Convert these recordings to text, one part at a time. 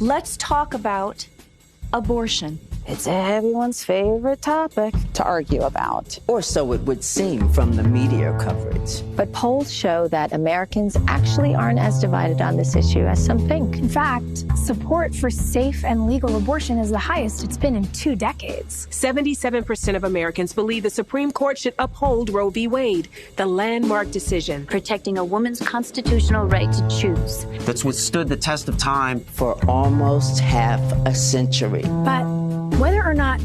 Let's talk about abortion. It's everyone's favorite topic to argue about. Or so it would seem from the media coverage. But polls show that Americans actually aren't as divided on this issue as some think. In fact, support for safe and legal abortion is the highest it's been in 2 decades. 77% of Americans believe the Supreme Court should uphold Roe v. Wade, the landmark decision protecting a woman's constitutional right to choose. That's withstood the test of time for almost half a century. But whether or not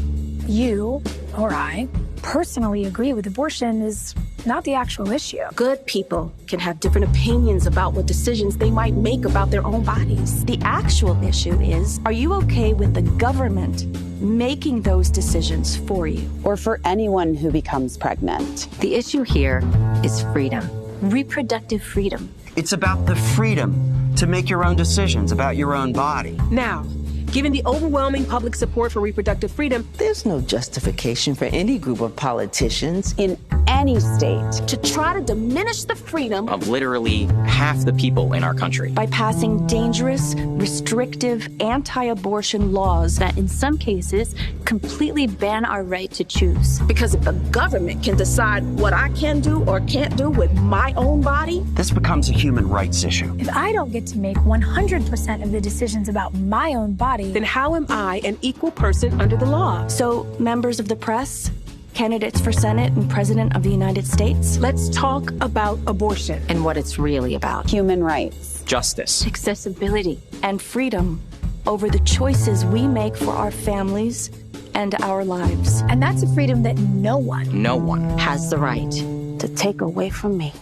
you or I personally agree with abortion is not the actual issue. Good people can have different opinions about what decisions they might make about their own bodies. The actual issue is, are you okay with the government making those decisions for you? Or for anyone who becomes pregnant. The issue here is freedom, reproductive freedom. It's about the freedom to make your own decisions about your own body. Now, given the overwhelming public support for reproductive freedom, there's no justification for any group of politicians in any state to try to diminish the freedom of literally half the people in our country by passing dangerous, restrictive, anti-abortion laws that in some cases completely ban our right to choose. Because if the government can decide what I can do or can't do with my own body, this becomes a human rights issue. If I don't get to make 100% of the decisions about my own body, then how am I an equal person under the law? So, members of the press, candidates for Senate and President of the United States, let's talk about abortion and what it's really about. Human rights, justice, accessibility, and freedom over the choices we make for our families and our lives. And that's a freedom that no one has the right to take away from me.